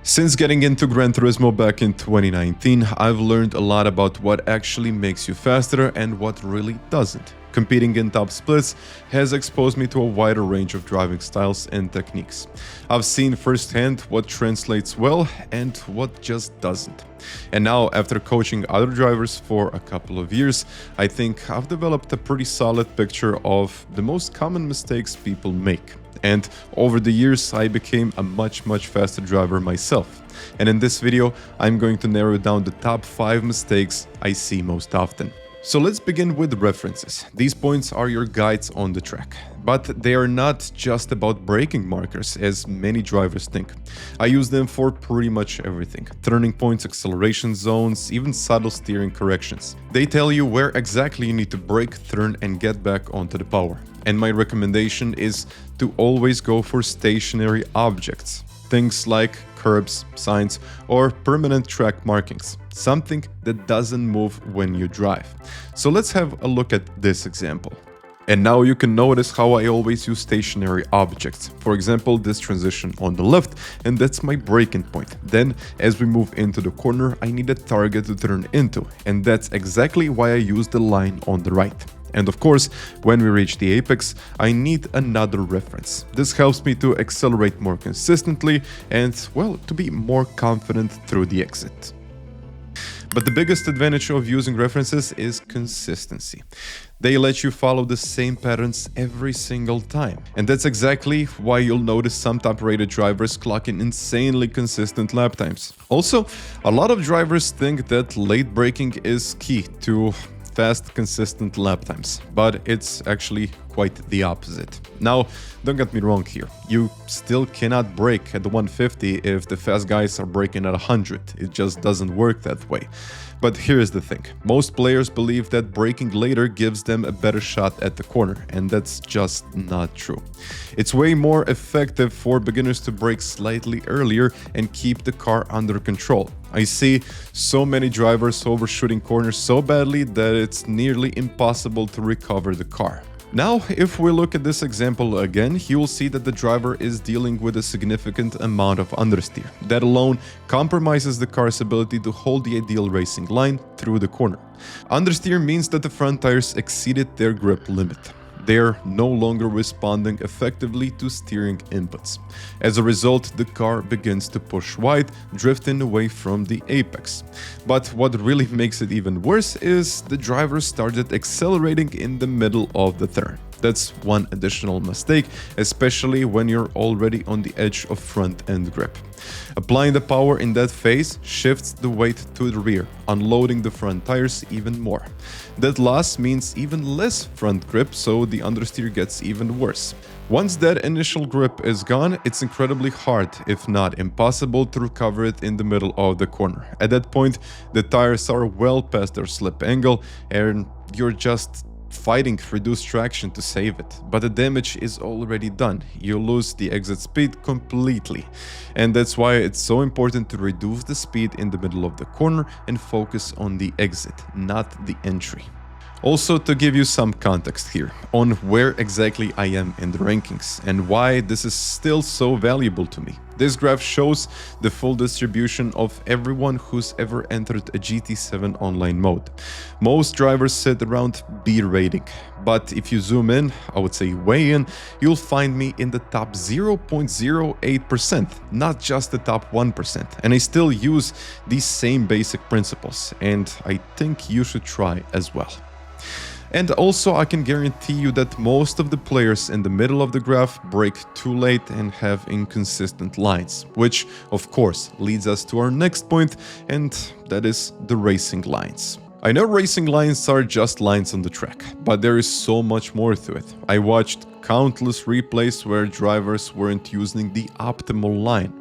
Since getting into Gran Turismo back in 2019, I've learned a lot about what actually makes you faster and what really doesn't. Competing in top splits has exposed me to a wider range of driving styles and techniques. I've seen firsthand what translates well and what just doesn't. And now, after coaching other drivers for a couple of years, I think I've developed a pretty solid picture of the most common mistakes people make. And over the years, I became a much faster driver myself. And in this video, I'm going to narrow down the top 5 mistakes I see most often. So let's begin with references. These points are your guides on the track. But they are not just about braking markers, as many drivers think. I use them for pretty much everything. Turning points, acceleration zones, even subtle steering corrections. They tell you where exactly you need to brake, turn, and get back onto the power. And my recommendation is to always go for stationary objects. Things like curbs, signs, or permanent track markings. Something that doesn't move when you drive. So let's have a look at this example. And now you can notice how I always use stationary objects. For example, this transition on the left, and that's my braking point. Then, as we move into the corner, I need a target to turn into, and that's exactly why I use the line on the right. And of course, when we reach the apex, I need another reference. This helps me to accelerate more consistently and, well, to be more confident through the exit. But the biggest advantage of using references is consistency. They let you follow the same patterns every single time. And that's exactly why you'll notice some top-rated drivers clocking insanely consistent lap times. Also, a lot of drivers think that late braking is key to fast, consistent lap times, but it's actually quite the opposite. Now, don't get me wrong here. You still cannot brake at 150 if the fast guys are braking at 100. It just doesn't work that way. But here's the thing. Most players believe that braking later gives them a better shot at the corner, and that's just not true. It's way more effective for beginners to brake slightly earlier and keep the car under control. I see so many drivers overshooting corners so badly that it's nearly impossible to recover the car. Now, if we look at this example again, you will see that the driver is dealing with a significant amount of understeer. That alone compromises the car's ability to hold the ideal racing line through the corner. Understeer means that the front tires exceeded their grip limit. They're no longer responding effectively to steering inputs. As a result, the car begins to push wide, drifting away from the apex. But what really makes it even worse is the driver started accelerating in the middle of the turn. That's one additional mistake, especially when you're already on the edge of front-end grip. Applying the power in that phase shifts the weight to the rear, unloading the front tires even more. That loss means even less front grip, so the understeer gets even worse. Once that initial grip is gone, it's incredibly hard, if not impossible, to recover it in the middle of the corner. At that point, the tires are well past their slip angle, and you're just fighting reduced traction to save it, but the damage is already done. You lose the exit speed completely, and that's why it's so important to reduce the speed in the middle of the corner and focus on the exit, not the entry. Also, to give you some context here on where exactly I am in the rankings and why this is still so valuable to me. This graph shows the full distribution of everyone who's ever entered a GT7 online mode. Most drivers sit around B rating, but if you zoom in, I would say way in, you'll find me in the top 0.08%, not just the top 1%. And I still use these same basic principles, and I think you should try as well. And also, I can guarantee you that most of the players in the middle of the graph brake too late and have inconsistent lines, which of course leads us to our next point, and that is the racing lines. I know racing lines are just lines on the track, but there is so much more to it. I watched countless replays where drivers weren't using the optimal line,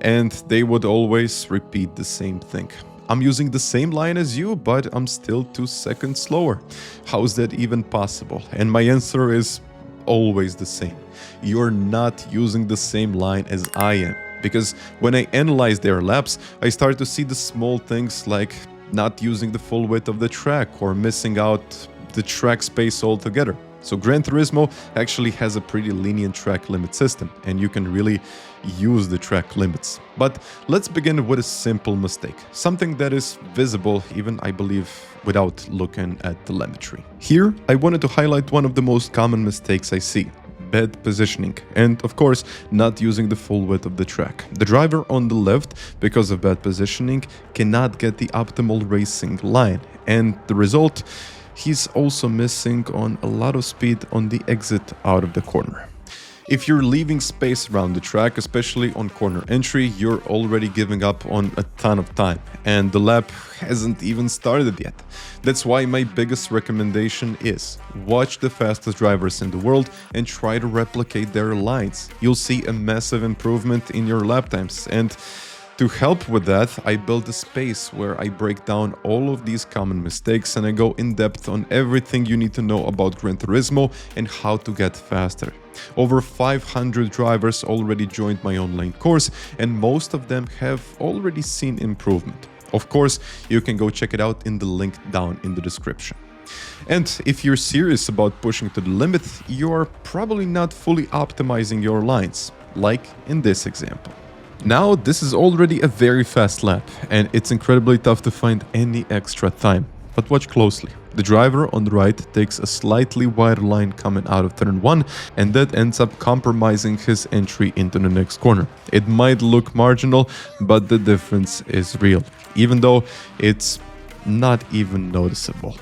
and they would always repeat the same thing. I'm using the same line as you, but I'm still 2 seconds slower. How is that even possible? And my answer is always the same. You're not using the same line as I am. Because when I analyze their laps, I start to see the small things like not using the full width of the track or missing out the track space altogether. So Gran Turismo actually has a pretty lenient track limit system, and you can really use the track limits. But let's begin with a simple mistake, something that is visible even, I believe, without looking at telemetry. Here, I wanted to highlight one of the most common mistakes I see: bad positioning, and of course not using the full width of the track. The driver on the left, because of bad positioning, cannot get the optimal racing line, and the result, he's also missing on a lot of speed on the exit out of the corner. If you're leaving space around the track, especially on corner entry, you're already giving up on a ton of time, and the lap hasn't even started yet. That's why my biggest recommendation is watch the fastest drivers in the world and try to replicate their lines. You'll see a massive improvement in your lap times, and to help with that, I built a space where I break down all of these common mistakes and I go in depth on everything you need to know about Gran Turismo and how to get faster. Over 500 drivers already joined my online course, and most of them have already seen improvement. Of course, you can go check it out in the link down in the description. And if you're serious about pushing to the limit, you're probably not fully optimizing your lines, like in this example. Now, this is already a very fast lap, and it's incredibly tough to find any extra time. But watch closely. The driver on the right takes a slightly wider line coming out of turn 1, and that ends up compromising his entry into the next corner. It might look marginal, but the difference is real, even though it's not even noticeable.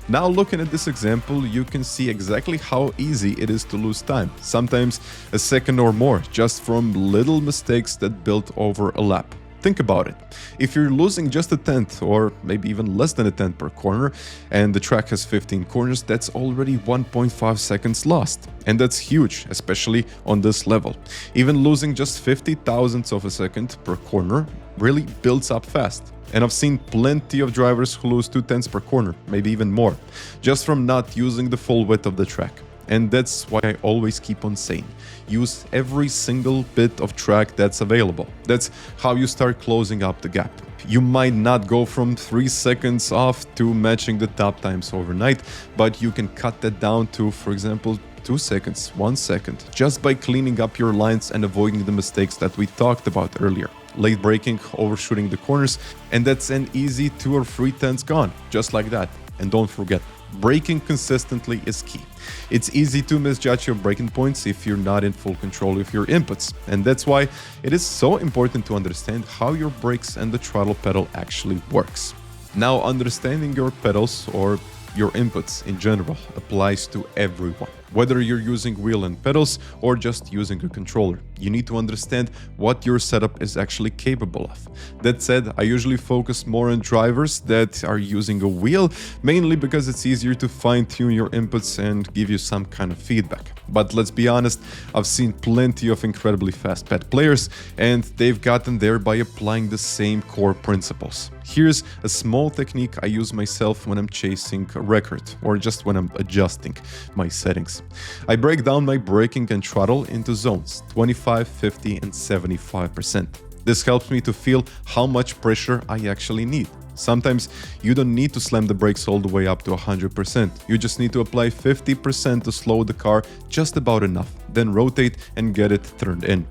Now, looking at this example, you can see exactly how easy it is to lose time, sometimes a second or more, just from little mistakes that build over a lap. Think about it. If you're losing just a tenth or maybe even less than a tenth per corner and the track has 15 corners, that's already 1.5 seconds lost. And that's huge, especially on this level. Even losing just 50 thousandths of a second per corner really builds up fast. And I've seen plenty of drivers who lose 2 tenths per corner, maybe even more, just from not using the full width of the track. And that's why I always keep on saying, use every single bit of track that's available. That's how you start closing up the gap. You might not go from 3 seconds off to matching the top times overnight, but you can cut that down to, for example, 2 seconds, 1 second, just by cleaning up your lines and avoiding the mistakes that we talked about earlier. Late braking, overshooting the corners, and that's an easy 2 or 3 tenths gone, just like that. And don't forget, braking consistently is key. It's easy to misjudge your braking points if you're not in full control of your inputs, and that's why it is so important to understand how your brakes and the throttle pedal actually works. Now, understanding your pedals or your inputs in general applies to everyone. Whether you're using wheel and pedals or just using a controller, you need to understand what your setup is actually capable of. That said, I usually focus more on drivers that are using a wheel, mainly because it's easier to fine-tune your inputs and give you some kind of feedback. But let's be honest, I've seen plenty of incredibly fast pad players, and they've gotten there by applying the same core principles. Here's a small technique I use myself when I'm chasing a record or just when I'm adjusting my settings. I break down my braking and throttle into zones, 25, 50 and 75%. This helps me to feel how much pressure I actually need. Sometimes you don't need to slam the brakes all the way up to 100%. You just need to apply 50% to slow the car just about enough, then rotate and get it turned in.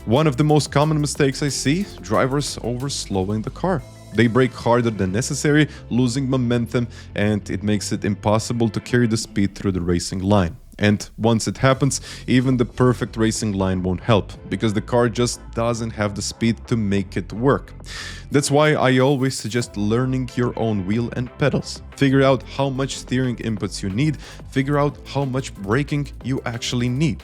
One of the most common mistakes I see, drivers overslowing the car. They brake harder than necessary, losing momentum, and it makes it impossible to carry the speed through the racing line. And once it happens, even the perfect racing line won't help, because the car just doesn't have the speed to make it work. That's why I always suggest learning your own wheel and pedals. Figure out how much steering inputs you need, figure out how much braking you actually need.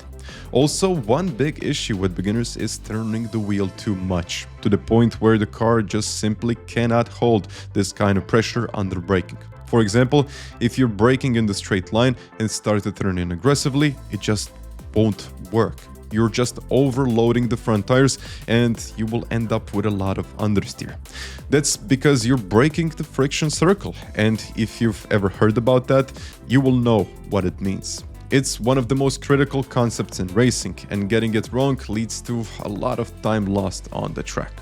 Also, one big issue with beginners is turning the wheel too much, to the point where the car just simply cannot hold this kind of pressure under braking. For example, if you're braking in the straight line and start to turn in aggressively, it just won't work. You're just overloading the front tires and you will end up with a lot of understeer. That's because you're breaking the friction circle, and if you've ever heard about that, you will know what it means. It's one of the most critical concepts in racing, and getting it wrong leads to a lot of time lost on the track.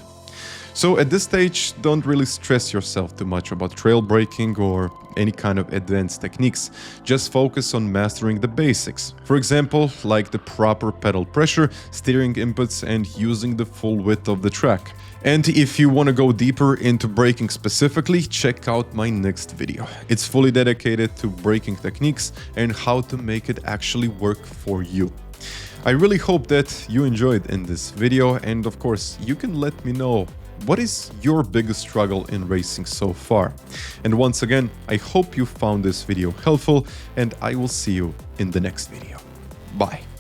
So at this stage, don't really stress yourself too much about trail braking or any kind of advanced techniques. Just focus on mastering the basics. For example, like the proper pedal pressure, steering inputs, and using the full width of the track. And if you want to go deeper into braking specifically, check out my next video. It's fully dedicated to braking techniques and how to make it actually work for you. I really hope that you enjoyed in this video, and of course, you can let me know what is your biggest struggle in racing so far. And once again, I hope you found this video helpful, and I will see you in the next video. Bye.